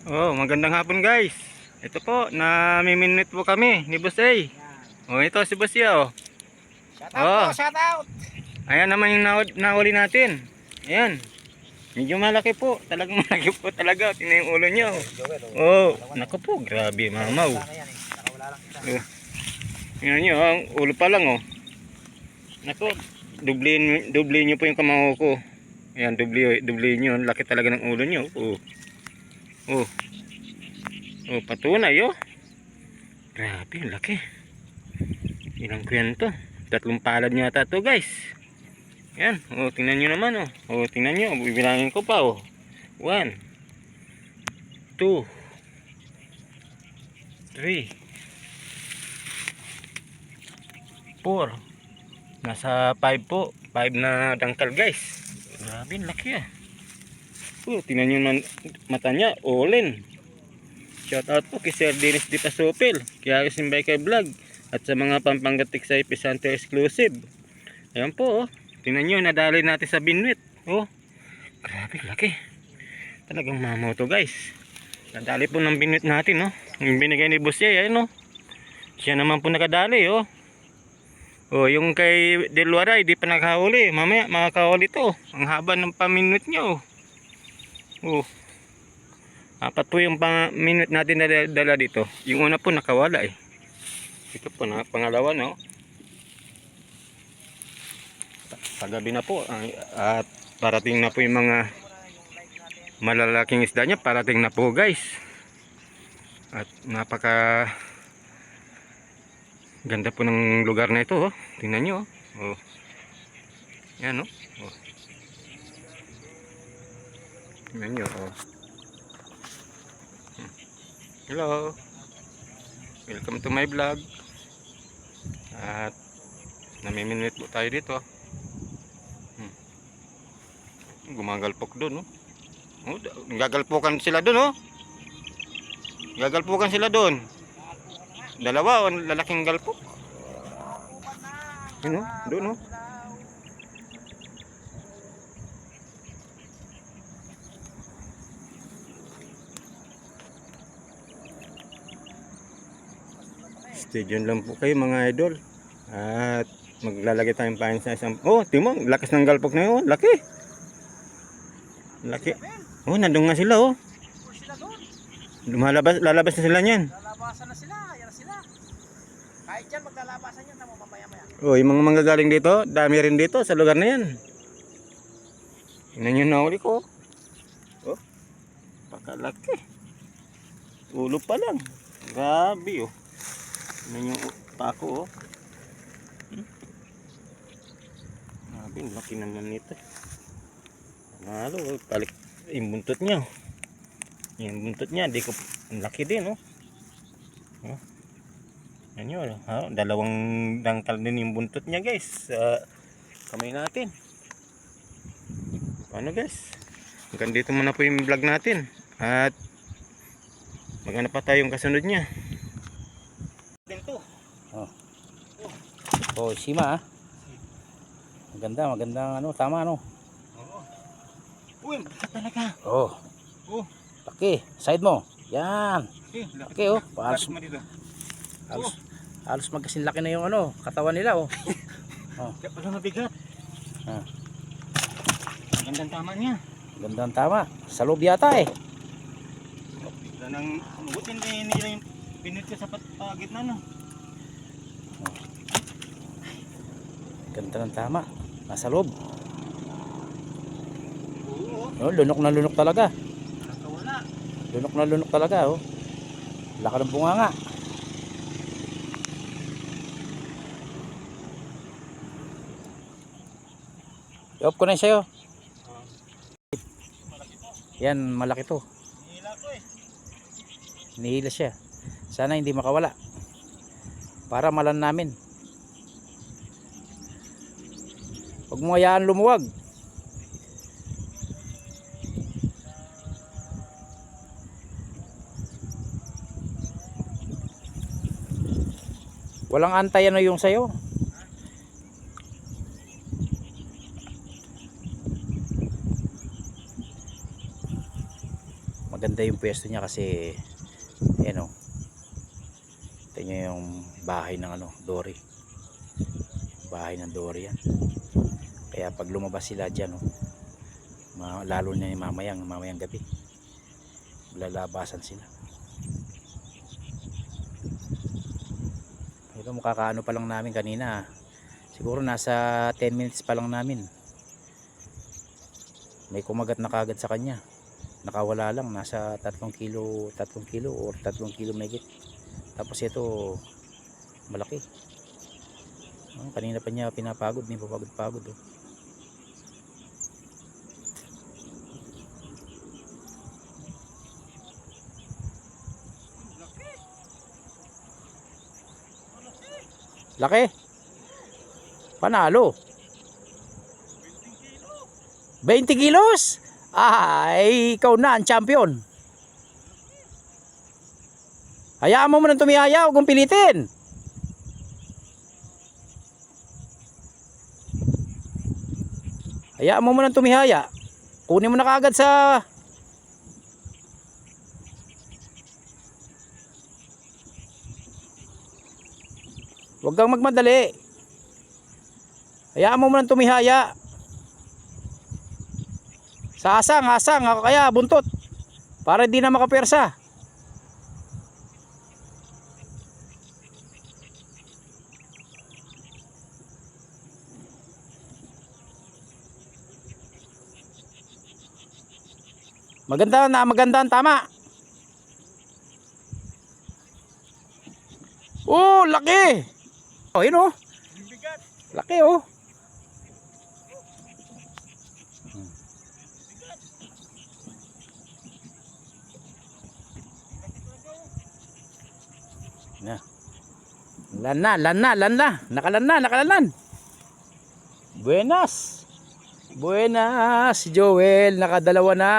Oh, magandang hapon guys. Ito po, nami-minute po kami ni Boss A. Oh, ito si Boss A, oh. Shout out Oh, po, shout out. ayan naman yung nahuli natin. Ayan. Medyo malaki po. Talagang malaki po talaga. Tingnan yung ulo niya, oh. Oh, naku po, grabe mamaw. Sana yan eh. Nakawala lang kita. Oh. Tingnan niyo, ang ulo pa lang, oh. Naku, dublihin niyo po yung kamao ko. Ayan, dublihin niyo. Laki talaga ng ulo niyo. Oh. Oh. Oh, patunay, oh. Grabe, laki. Ilang kwento. 3 palad niya ata to, guys. Yan. Oh, tingnan niyo naman, oh. Oh, tingnan niyo. Bibilangin ko pa, oh. 1 2 3 4. Nasa 5 po. 5 na dangkal, guys. Grabe, laki, ah. Oh, tingnan niyo man mata niya, olin. Shout out po kay Sir Dennis Di Pasupil, kay Ayosin Biker Vlog, at sa mga pampangatik sa Epicenter Exclusive. Ayan po, oh. Tingnan nyo, nadali natin sa binwit. Oh, grabe, laki. Talagang mamaw to, guys. Nadali po ng binwit natin, oh. Yung binigay ni Boss A, ayun, oh. Siya naman po nakadali, oh. Oh, yung kay Delwaray, di pa nakahuli. Mamaya, makakahuli to. Ang haba ng paminwit nyo, oh. Oh. 4 po yung minute natin na dala dito. Yung una po nakawala eh. Ito po na pangalawa, no. Pagabi na po at parating na po yung mga malalaking isda niya. Parating na po, guys. At napaka ganda po ng lugar na ito, oh. Tingnan nyo, oh. Oh. Yan, oh. Oh. Tingnan nyo, oh. Hello, welcome to my vlog. At nami-minute po tayo dito. Gumagalpok doon, oh. Oh, gagalpokan sila doon, oh. Gagalpokan sila doon. Dalawa, oh, lalaking galpok. Yun, oh, doon, oh. Stay dyan lang po kayo, mga idol. At maglalagay tayong pain sa isang... Oh, timong, lakas ng galpok na yun. Laki. Laki. Oh, nandun nga sila, oh. Lalabas na sila niyan. Lalabasan na sila, yan na sila. Kahit dyan maglalabasan yan, tamo mamaya-maya. Oh, yung mga manggagaling dito, dami rin dito sa lugar na yan. Tingnan nyo na uli ko. Oh, pakalaki. Ulo pa lang. Grabe, oh. Tingnan yung pako, oh. Grabe, laki naman nito. Malo, oh. Balik yung buntot niya. Yung buntot niya, di ko, ang laki din, oh. Oh. Yan yun, oh. Dalawang dangkal din yung buntot niya, guys. Kamay natin. Paano, guys? Hanggang dito muna po yung vlog natin. At maghanap pa tayong kasunod niya. Oh, sima ah. Magandang ano, tama ano. Oo. Uy, laki talaga. Oh. Oh. Laki, side mo. Yan. Laki, oh. Halos magkasin laki na yung ano, katawan nila, oh. Oh. Kaya pala mabigat. Ah. Magandang tama niya. Magandang tama. Sa loob yata eh. Bigla nang umutin din nila yung pinit ko sa gitna, no. Ganda ng tama. Nasa loob. Oo. Oh, lunok na lunok talaga. Nakawala. Lunok na lunok talaga, oh. Laka ng bunganga. I-off ko na sa'yo. Yan, malaki to. Hinihila ko eh. Hinihila siya. Sana hindi makawala. Para malan namin. Huwag mo hayaan lumuwag. Walang antay ano yung sayo. maganda yung pwesto niya kasi ayan o, ito nyo yung bahay ng ano, Dory, bahay ng Dory yan. Kaya pag lumabas sila dyan o, lalo na yung mamayang gabi, lalabasan sila. Ito makakaano pa lang namin kanina, siguro nasa 10 minutes pa lang namin, may kumagat na kagad sa kanya. Nakawala lang, nasa 3 kilo or 3 kilo megit. Tapos ito malaki. Kanina pa niya pinapagod, hindi pa pagod oh. Laki. Panalo. 20 kilos. Ay, ikaw na ang champion. Hayaan mo nang tumihaya, huwag mong pilitin. Hayaan mo nang tumihaya. Kunin mo na kaagad sa... Huwag kang magmadali. Hayaan mo nang tumihaya. Sa asang, kaya buntot. Para hindi na makapersa. Maganda, tama. Oh, laki. Oh, yun oh. Laki oh. Lan na. Nakalan. Buenas, Joel, nakadalawa na.